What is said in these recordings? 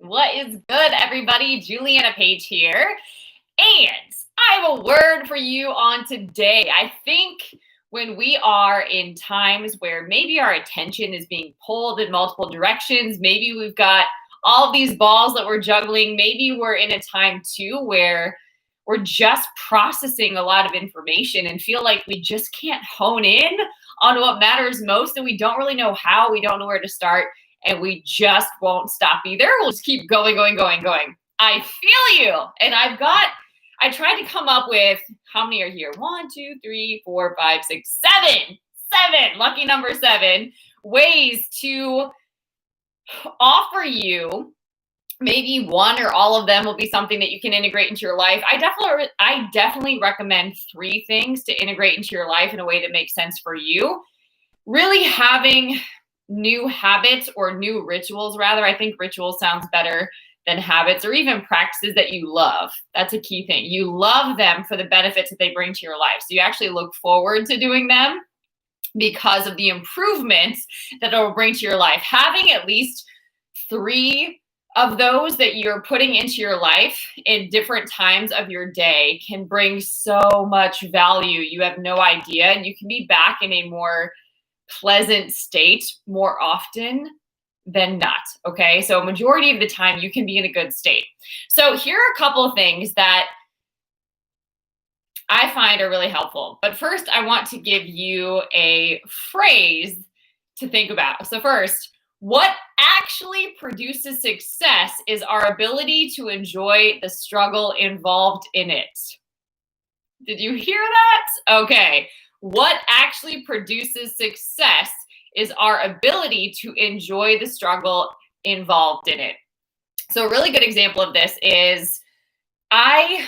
What is good, everybody? Juliana Page here. And I have a word for you on today. I think when we are in times where maybe our attention is being pulled in multiple directions, maybe we've got all of these balls that we're juggling, maybe we're in a time too where we're just processing a lot of information and feel like we just can't hone in on what matters most, and we don't really know how, we don't know where to start, and we just won't stop either. We'll just keep going. I feel you. And I tried to come up with, how many are here? 1, 2, 3, 4, 5, 6, 7. Lucky number 7 ways to offer you. Maybe one or all of them will be something that you can integrate into your life. I definitely recommend 3 things to integrate into your life in a way that makes sense for you. Really having new habits or new rituals, rather. I think rituals sounds better than habits, or even practices that you love. That's a key thing. You love them for the benefits that they bring to your life. So you actually look forward to doing them because of the improvements that it will bring to your life. Having at least 3 of those that you're putting into your life in different times of your day can bring so much value. You have no idea, and you can be back in a more pleasant state more often than not. Okay. So majority of the time you can be in a good state. So here are a couple of things that I find are really helpful. But first, I want to give you a phrase to think about. So first, what actually produces success is our ability to enjoy the struggle involved in it. Did you hear that? Okay. What actually produces success is our ability to enjoy the struggle involved in it. So a really good example of this is I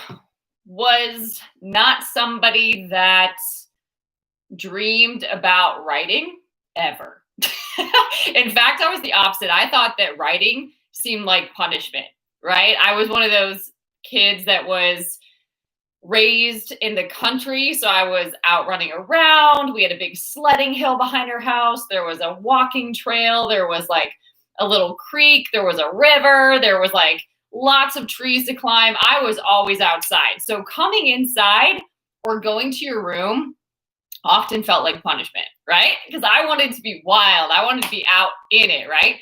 was not somebody that dreamed about writing ever. In fact, I was the opposite. I thought that writing seemed like punishment, right? I was one of those kids that was raised in the country, so I was out running around. We had a big sledding hill behind our house. There was a walking trail. There was like a little creek. There was a river. There was like lots of trees to climb. I was always outside. So coming inside or going to your room often felt like punishment, right? Because I wanted to be wild. I wanted to be out in it, right?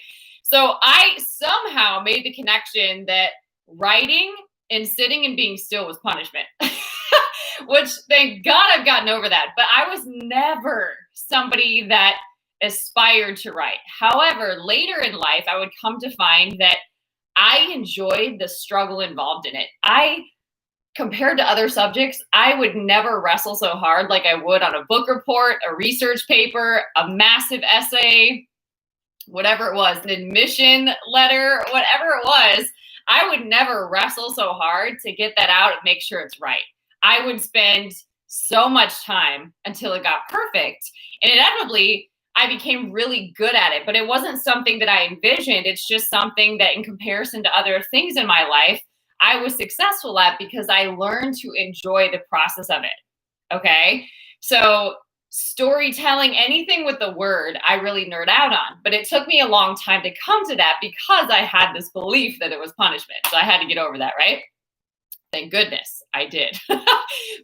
So I somehow made the connection that writing and sitting and being still was punishment, which thank God I've gotten over that. But I was never somebody that aspired to write. However, later in life, I would come to find that I enjoyed the struggle involved in it. Compared to other subjects, I would never wrestle so hard like I would on a book report, a research paper, a massive essay, whatever it was, an admission letter, whatever it was. I would never wrestle so hard to get that out and make sure it's right. I would spend so much time until it got perfect. And inevitably, I became really good at it. But it wasn't something that I envisioned. It's just something that in comparison to other things in my life, I was successful at because I learned to enjoy the process of it. Okay. So storytelling, anything with the word, I really nerd out on. But it took me a long time to come to that because I had this belief that it was punishment. So I had to get over that, right? Thank goodness I did. But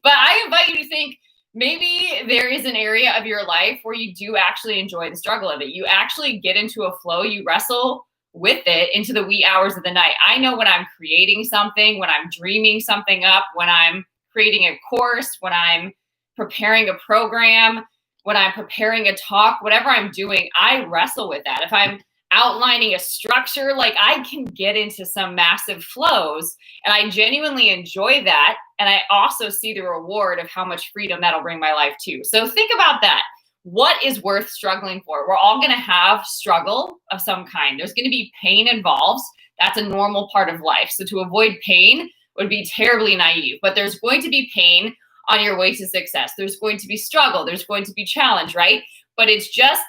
I invite you to think, maybe there is an area of your life where you do actually enjoy the struggle of it. You actually get into a flow, you wrestle with it into the wee hours of the night. I know when I'm creating something, when I'm dreaming something up, when I'm creating a course, when I'm preparing a program, when I'm preparing a talk, whatever I'm doing, I wrestle with that. If I'm outlining a structure, like I can get into some massive flows, and I genuinely enjoy that. And I also see the reward of how much freedom that'll bring my life too. So think about that. What is worth struggling for? We're all going to have struggle of some kind. There's going to be pain involved. That's a normal part of life. So to avoid pain would be terribly naive, but there's going to be pain on your way to success. There's going to be struggle. There's going to be challenge, right? But it's just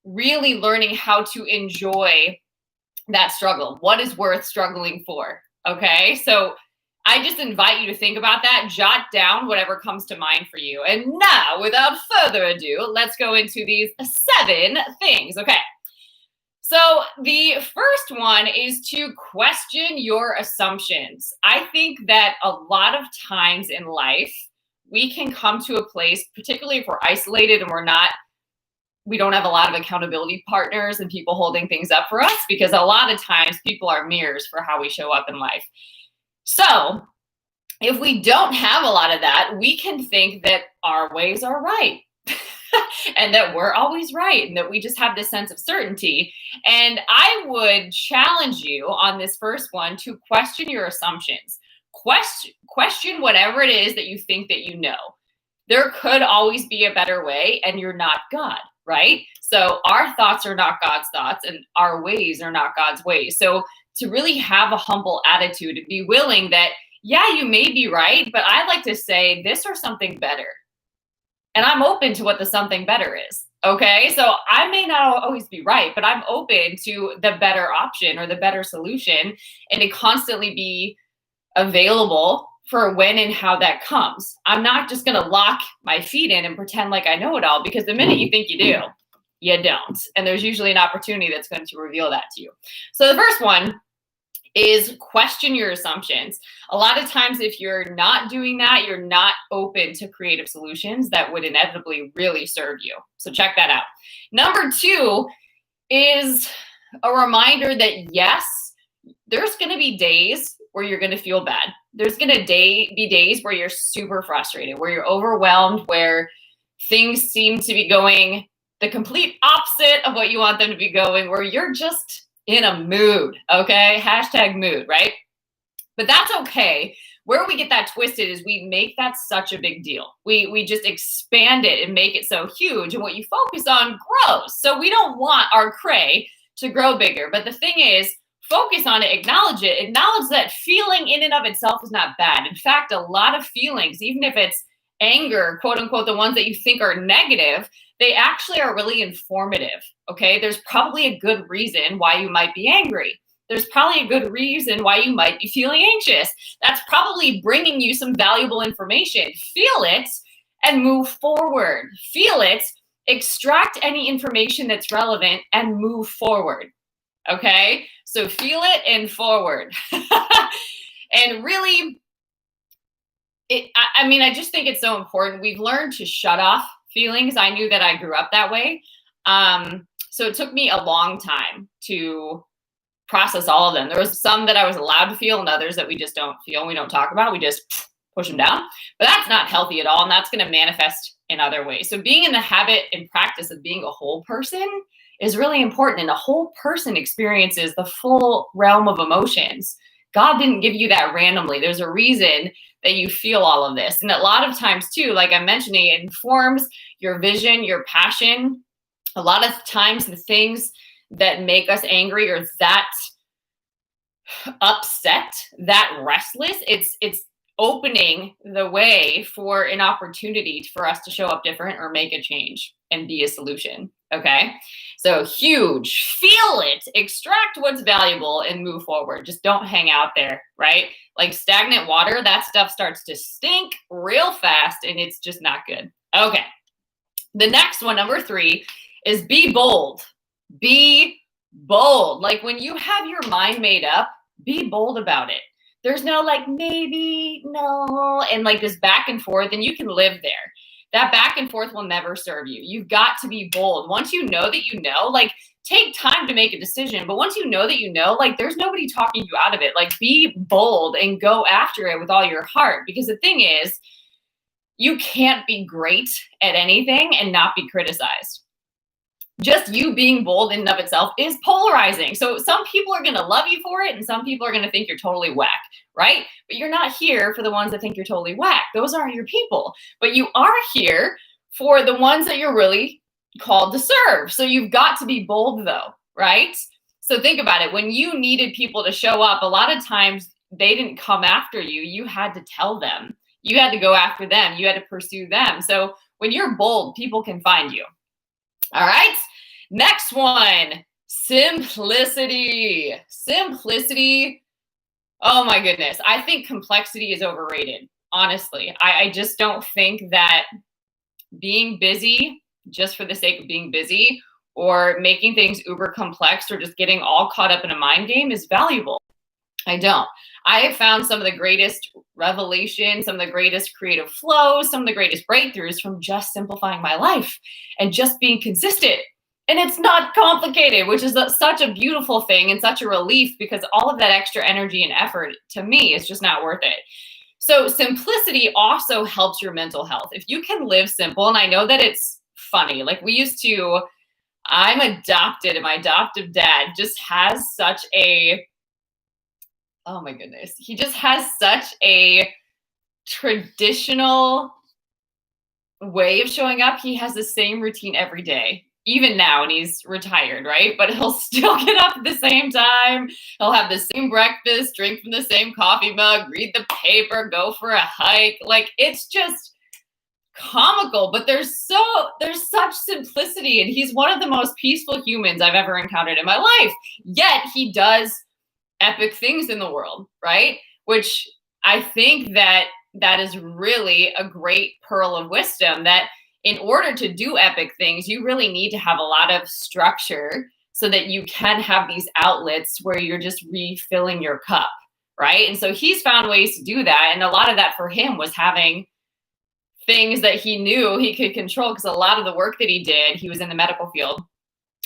really learning how to enjoy that struggle. What is worth struggling for? Okay. So I just invite you to think about that, jot down whatever comes to mind for you. And now, without further ado, let's go into these 7 things. Okay. So the first one is to question your assumptions. I think that a lot of times in life, we can come to a place, particularly if we're isolated and we don't have a lot of accountability partners and people holding things up for us, because a lot of times people are mirrors for how we show up in life. So if we don't have a lot of that, we can think that our ways are right. And that we're always right, and that we just have this sense of certainty. And I would challenge you on this first one to question your assumptions. Question whatever it is that you think that you know. There could always be a better way, and you're not God, right? So our thoughts are not God's thoughts, and our ways are not God's ways. So to really have a humble attitude and be willing that, yeah, you may be right, but I'd like to say this or something better. And I'm open to what the something better is. Okay. So I may not always be right, but I'm open to the better option or the better solution, and to constantly be available for when and how that comes. I'm not just going to lock my feet in and pretend like I know it all, because the minute you think you do, you don't. And there's usually an opportunity that's going to reveal that to you. So the first one is question your assumptions. A lot of times, if you're not doing that, you're not open to creative solutions that would inevitably really serve you. So check that out. Number two is a reminder that yes, there's going to be days where you're going to feel bad. There's going to be days where you're super frustrated, where you're overwhelmed, where things seem to be going the complete opposite of what you want them to be going, where you're just in a mood, okay? Hashtag mood, right? But that's okay. Where we get that twisted is we make that such a big deal. We just expand it and make it so huge, and what you focus on grows. So we don't want our cray to grow bigger. But the thing is, focus on it, acknowledge it, acknowledge that feeling in and of itself is not bad. In fact, a lot of feelings, even if it's anger, quote unquote, the ones that you think are negative, they actually are really informative, okay? There's probably a good reason why you might be angry. There's probably a good reason why you might be feeling anxious. That's probably bringing you some valuable information. Feel it and move forward. Feel it, extract any information that's relevant, and move forward, okay? So feel it and forward. And really, I just think it's so important. We've learned to shut off feelings. I knew that I grew up that way. So it took me a long time to process all of them. There was some that I was allowed to feel, and others that we just don't feel and we don't talk about. We just push them down. But that's not healthy at all, and that's going to manifest in other ways. So being in the habit and practice of being a whole person is really important. And a whole person experiences the full realm of emotions. God didn't give you that randomly. There's a reason that you feel all of this. And a lot of times too, like I'm mentioning, it informs your vision, your passion. A lot of times the things that make us angry or that upset, that restless, it's opening the way for an opportunity for us to show up different or make a change and be a solution. Okay. So huge, feel it, extract what's valuable, and move forward. Just don't hang out there, right? Like stagnant water, that stuff starts to stink real fast, and it's just not good. Okay. The next one, number 3, is be bold. Be bold. Like when you have your mind made up, be bold about it. There's no like, maybe, no, and like this back and forth, and you can live there. That back and forth will never serve you. You've got to be bold. Once you know that you know, like take time to make a decision. But once you know that you know, like there's nobody talking you out of it. Like be bold and go after it with all your heart. Because the thing is, you can't be great at anything and not be criticized. Just you being bold in and of itself is polarizing. So some people are going to love you for it, and some people are going to think you're totally whack, right? But you're not here for the ones that think you're totally whack. Those aren't your people. But you are here for the ones that you're really called to serve. So you've got to be bold though, right? So think about it. When you needed people to show up, a lot of times they didn't come after you. You had to tell them. You had to go after them. You had to pursue them. So when you're bold, people can find you. All right. Next one, simplicity. Simplicity. Oh my goodness. I think complexity is overrated. Honestly, I just don't think that being busy just for the sake of being busy or making things uber complex or just getting all caught up in a mind game is valuable. I don't. I have found some of the greatest revelations, some of the greatest creative flows, some of the greatest breakthroughs from just simplifying my life and just being consistent. And it's not complicated, which is such a beautiful thing and such a relief, because all of that extra energy and effort to me is just not worth it. So simplicity also helps your mental health. If you can live simple, and I know that it's funny, like I'm adopted, and my adoptive dad just has such a, oh my goodness, he just has such a traditional way of showing up. He has the same routine every day, even now, and he's retired, right? But he'll still get up at the same time. He'll have the same breakfast, drink from the same coffee mug, read the paper, go for a hike. Like, it's just comical, but there's such simplicity, and he's one of the most peaceful humans I've ever encountered in my life. Yet he does epic things in the world, right? Which I think that is really a great pearl of wisdom, that in order to do epic things, you really need to have a lot of structure so that you can have these outlets where you're just refilling your cup, right? And so he's found ways to do that. And a lot of that for him was having things that he knew he could control, because a lot of the work that he did, he was in the medical field,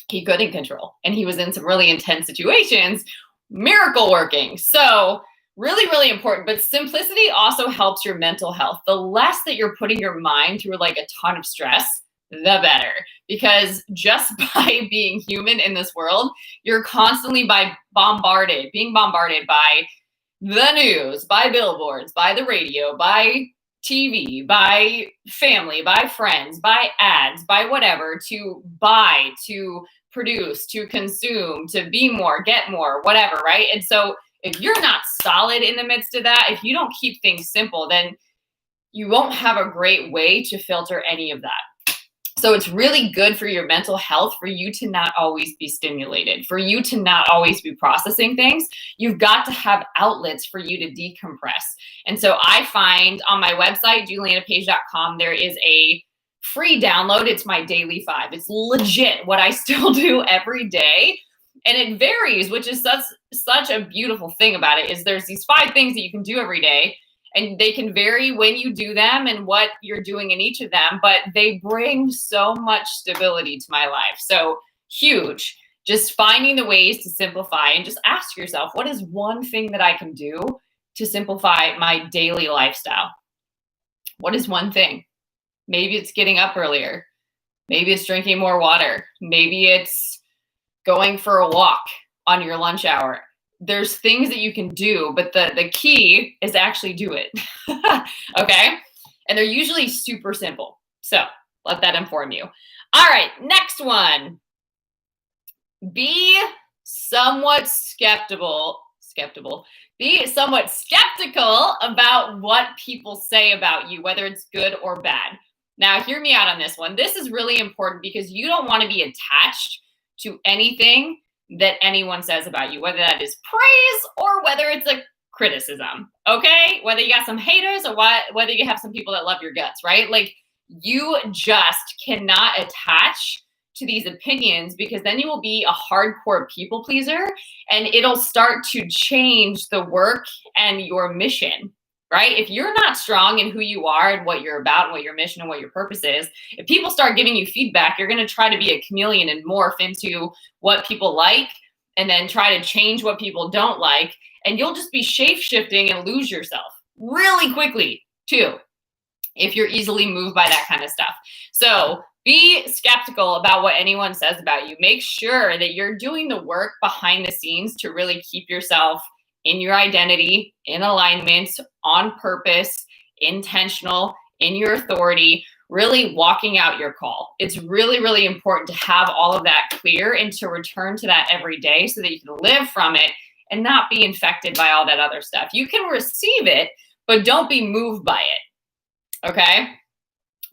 he couldn't control. And he was in some really intense situations, miracle working. So really, really important. But simplicity also helps your mental health. The less that you're putting your mind through like a ton of stress, the better. Because just by being human in this world, you're constantly being bombarded by the news, by billboards, by the radio, by TV, by family, by friends, by ads, by whatever, to buy, to produce, to consume, to be more, get more, whatever, right? And so if you're not solid in the midst of that, if you don't keep things simple, then you won't have a great way to filter any of that. So it's really good for your mental health for you to not always be stimulated, for you to not always be processing things. You've got to have outlets for you to decompress. And so I find on my website, julianapage.com, there is a free download. It's my daily 5. It's legit what I still do every day. And it varies, which is such a beautiful thing about it, is there's these 5 things that you can do every day, and they can vary when you do them and what you're doing in each of them, but they bring so much stability to my life. So huge. Just finding the ways to simplify, and just ask yourself, what is one thing that I can do to simplify my daily lifestyle? What is one thing? Maybe it's getting up earlier. Maybe it's drinking more water. Maybe it's going for a walk on your lunch hour. There's things that you can do, but the key is to actually do it. Okay? And they're usually super simple. So let that inform you. All right, next one. Be somewhat skeptical. Be somewhat skeptical about what people say about you, whether it's good or bad. Now, hear me out on this one. This is really important, because you don't want to be attached to anything that anyone says about you, whether that is praise or whether it's a criticism, okay? Whether you got some haters or whether you have some people that love your guts, right? Like, you just cannot attach to these opinions, because then you will be a hardcore people pleaser, and it'll start to change the work and your mission, right? If you're not strong in who you are and what you're about and what your mission and what your purpose is, if people start giving you feedback, you're going to try to be a chameleon and morph into what people like, and then try to change what people don't like. And you'll just be shape-shifting and lose yourself really quickly too, if you're easily moved by that kind of stuff. So be skeptical about what anyone says about you. Make sure that you're doing the work behind the scenes to really keep yourself in your identity, in alignment, on purpose, intentional, in your authority, really walking out your call. It's really, really important to have all of that clear and to return to that every day so that you can live from it and not be infected by all that other stuff. You can receive it, but don't be moved by it. Okay?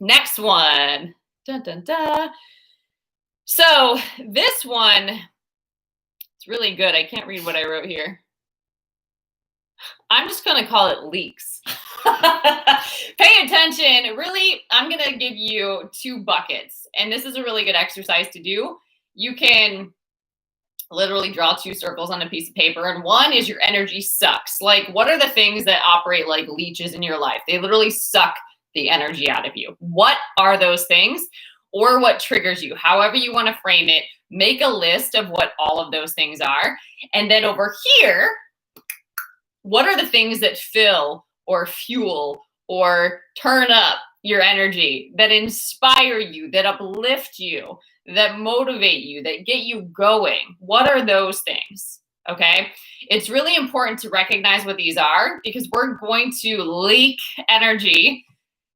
Next one. Dun, dun, dun. So this one, it's really good. I can't read what I wrote here. I'm just going to call it leaks. Pay attention. Really, I'm going to give you 2 buckets. And this is a really good exercise to do. you can literally draw 2 circles on a piece of paper. And one is your energy sucks. Like, what are the things that operate like leeches in your life? They literally suck the energy out of you. What are those things? Or what triggers you? However you want to frame it, make a list of what all of those things are. And then over here, what are the things that fill or fuel or turn up your energy, that inspire you, that uplift you, that motivate you, that get you going? What are those things? Okay. It's really important to recognize what these are, because we're going to leak energy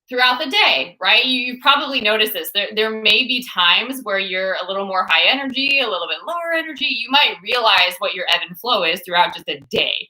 throughout the day, right? You probably noticed this. There may be times where you're a little more high energy, a little bit lower energy. You might realize what your ebb and flow is throughout just a day.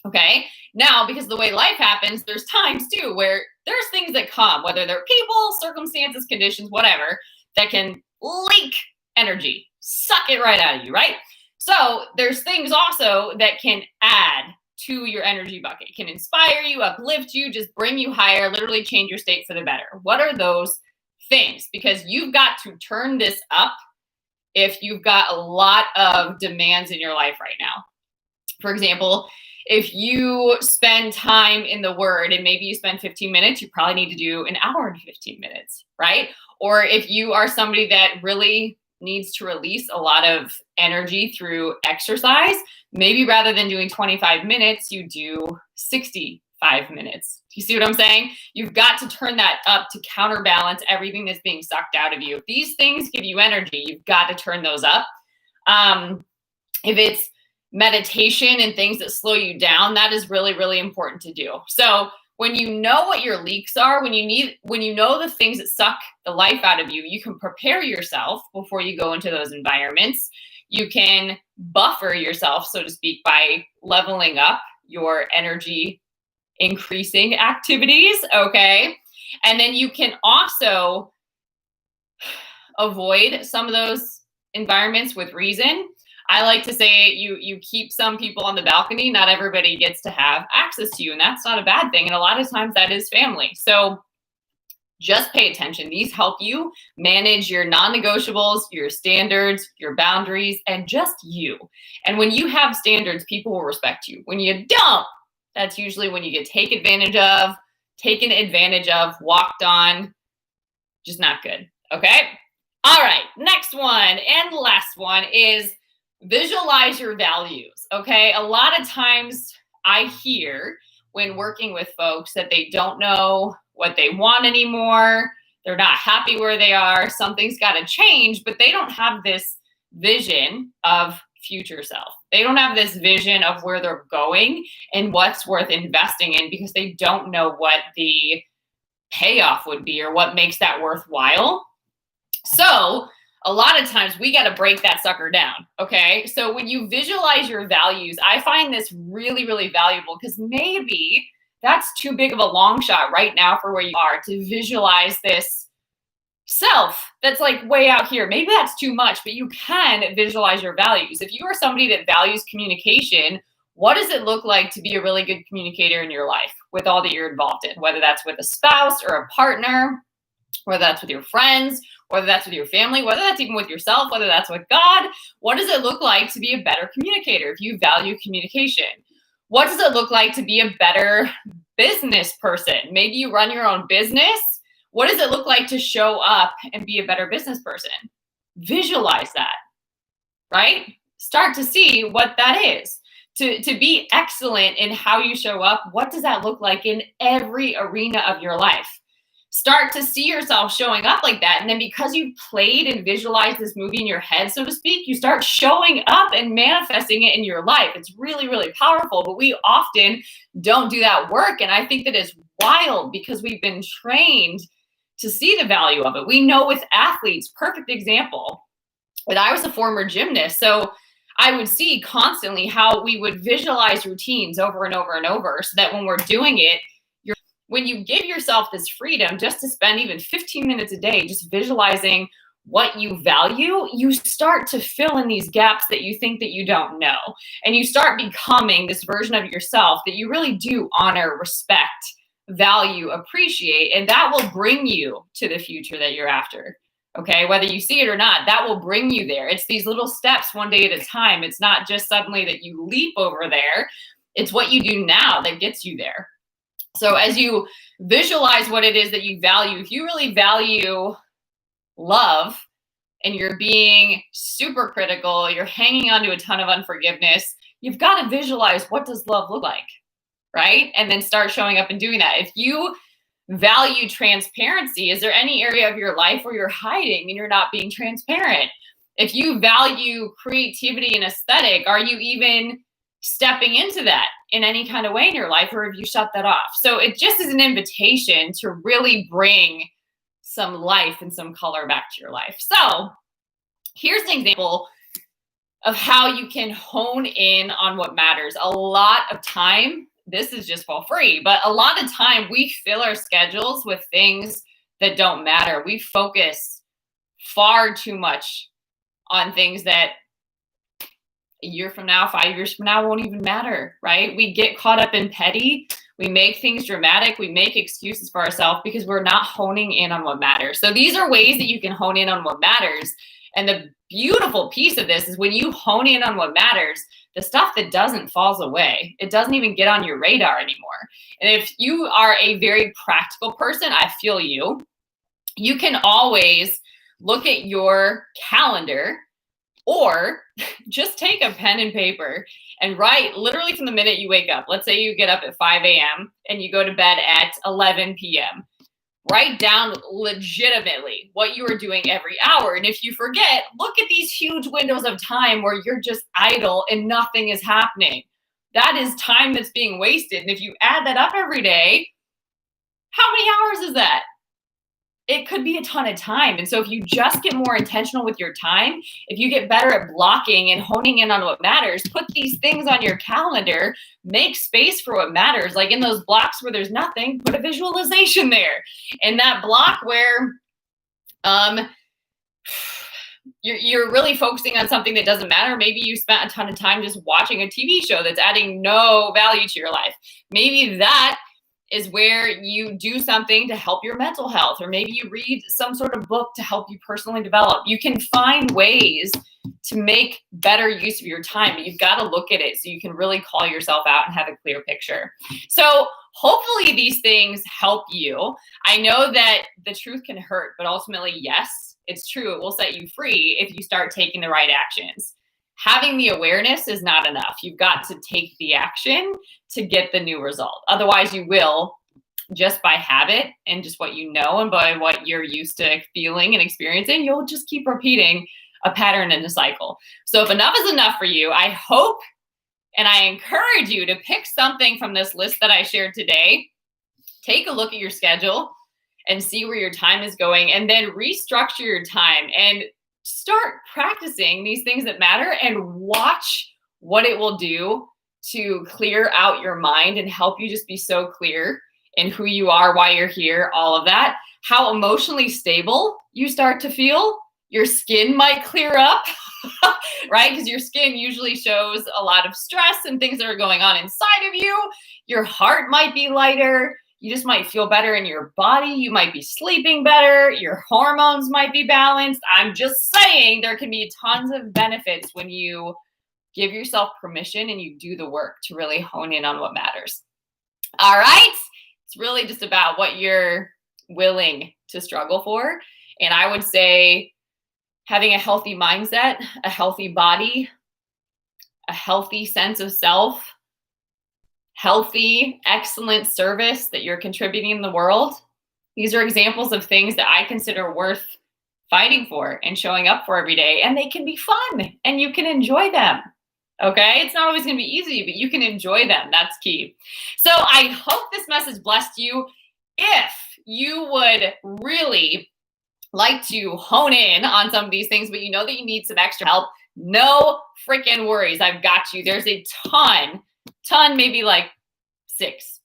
Okay. Now, because of the way life happens, there's times too where there's things that come, whether they're people, circumstances, conditions, whatever, that can leak energy, suck it right out of you, right? So there's things also that can add to your energy bucket, can inspire you, uplift you, just bring you higher, literally change your state for the better. What are those things? Because you've got to turn this up if you've got a lot of demands in your life right now. For example, if you spend time in the Word and maybe you spend 15 minutes, you probably need to do an hour and 15 minutes, right? Or if you are somebody that really needs to release a lot of energy through exercise, maybe rather than doing 25 minutes, you do 65 minutes. Do you see what I'm saying? You've got to turn that up to counterbalance everything that's being sucked out of you. If these things give you energy, you've got to turn those up. If it's meditation and things that slow you down, that is really, really important to do. So when you know what your leaks are, when you know the things that suck the life out of you, you can prepare yourself before you go into those environments. You can buffer yourself, so to speak, by leveling up your energy increasing activities, okay? And then you can also avoid some of those environments with reason. I like to say you keep some people on the balcony. Not everybody gets to have access to you, and that's not a bad thing. And a lot of times that is family. So just pay attention. These help you manage your non-negotiables, your standards, your boundaries, and just you. And when you have standards, people will respect you. When you don't, that's usually when you get taken advantage of, walked on, just not good. Okay? All right, next one and last one is visualize your values, okay? A lot of times I hear when working with folks that they don't know what they want anymore. They're not happy where they are. Something's got to change, but they don't have this vision of future self. They don't have this vision of where they're going and what's worth investing in, because they don't know what the payoff would be or what makes that worthwhile. So a lot of times we got to break that sucker down. Okay. So when you visualize your values, I find this really, really valuable, because maybe that's too big of a long shot right now for where you are to visualize this self that's like way out here. Maybe that's too much, but you can visualize your values. If you are somebody that values communication, what does it look like to be a really good communicator in your life with all that you're involved in, whether that's with a spouse or a partner, whether that's with your friends, whether that's with your family, whether that's even with yourself, whether that's with God? What does it look like to be a better communicator if you value communication? What does it look like to be a better business person? Maybe you run your own business. What does it look like to show up and be a better business person? Visualize that, right? Start to see what that is. To be excellent in how you show up, what does that look like in every arena of your life? Start to see yourself showing up like that. And then because you've played and visualized this movie in your head, so to speak, you start showing up and manifesting it in your life. It's really, really powerful, but we often don't do that work. And I think that it's wild because we've been trained to see the value of it. We know with athletes, perfect example, but I was a former gymnast. So I would see constantly how we would visualize routines over and over and over, so that when we're doing it, when you give yourself this freedom just to spend even 15 minutes a day just visualizing what you value, you start to fill in these gaps that you think that you don't know. And you start becoming this version of yourself that you really do honor, respect, value, appreciate, and that will bring you to the future that you're after. Okay, whether you see it or not, that will bring you there. It's these little steps one day at a time. It's not just suddenly that you leap over there. It's what you do now that gets you there. So as you visualize what it is that you value, if you really value love and you're being super critical, you're hanging on to a ton of unforgiveness, you've got to visualize, what does love look like, right? And then start showing up and doing that. If you value transparency, is there any area of your life where you're hiding and you're not being transparent? If you value creativity and aesthetic, are you even stepping into that in any kind of way in your life, or have you shut that off? So it just is an invitation to really bring some life and some color back to your life. So here's an example of how you can hone in on what matters. A lot of time, this is just for free, but a lot of time we fill our schedules with things that don't matter. We focus far too much on things that a year from now, 5 years from now won't even matter, right? We get caught up in petty. We make things dramatic. We make excuses for ourselves because we're not honing in on what matters. So these are ways that you can hone in on what matters. And the beautiful piece of this is when you hone in on what matters, the stuff that doesn't falls away. It doesn't even get on your radar anymore. And if you are a very practical person, I feel you. You can always look at your calendar, or just take a pen and paper and write literally from the minute you wake up. Let's say you get up at 5 a.m. and you go to bed at 11 p.m. Write down legitimately what you are doing every hour. And if you forget, look at these huge windows of time where you're just idle and nothing is happening. That is time that's being wasted. And if you add that up every day, how many hours is that? It could be a ton of time. And so if you just get more intentional with your time, if you get better at blocking and honing in on what matters, put these things on your calendar, make space for what matters. Like in those blocks where there's nothing, put a visualization there. In that block where you're really focusing on something that doesn't matter. Maybe you spent a ton of time just watching a TV show that's adding no value to your life. Maybe that is where you do something to help your mental health, or maybe you read some sort of book to help you personally develop. You can find ways to make better use of your time, but you've got to look at it so you can really call yourself out and have a clear picture. So hopefully these things help you. I know that the truth can hurt, but ultimately, yes, it's true. It will set you free if you start taking the right actions. Having the awareness is not enough. You've got to take the action to get the new result. Otherwise, you will, just by habit and just what you know and by what you're used to feeling and experiencing, you'll just keep repeating a pattern and a cycle. So if enough is enough for you, I hope and I encourage you to pick something from this list that I shared today. Take a look at your schedule and see where your time is going, and then restructure your time and start practicing these things that matter and watch what it will do to clear out your mind and help you just be so clear in who you are, why you're here, all of that. How emotionally stable you start to feel. Your skin might clear up, right? Because your skin usually shows a lot of stress and things that are going on inside of you. Your heart might be lighter. You just might feel better in your body. You might be sleeping better. Your hormones might be balanced. I'm just saying there can be tons of benefits when you give yourself permission and you do the work to really hone in on what matters. All right. It's really just about what you're willing to struggle for. And I would say having a healthy mindset, a healthy body, a healthy sense of self, healthy, excellent service that you're contributing in the world. These are examples of things that I consider worth fighting for and showing up for every day. And they can be fun and you can enjoy them. Okay? It's not always going to be easy, but you can enjoy them. That's key. So I hope this message blessed you. If you would really like to hone in on some of these things, but you know that you need some extra help, no freaking worries. I've got you. There's a ton, maybe like 6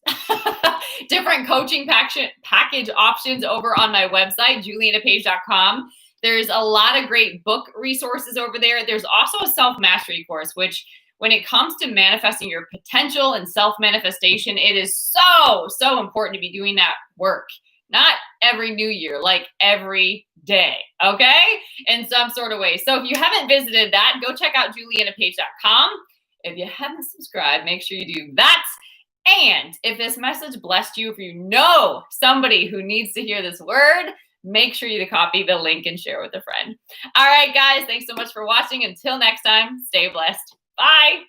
different coaching package options over on my website, julianapage.com. There's a lot of great book resources over there. There's also a self-mastery course, which when it comes to manifesting your potential and self-manifestation, it is so important to be doing that work. Not every new year, like every day, okay? In some sort of way. So if you haven't visited that, go check out julianapage.com. If you haven't subscribed, make sure you do that. And if this message blessed you, if you know somebody who needs to hear this word, make sure you copy the link and share with a friend. All right, guys, thanks so much for watching. Until next time, stay blessed. Bye.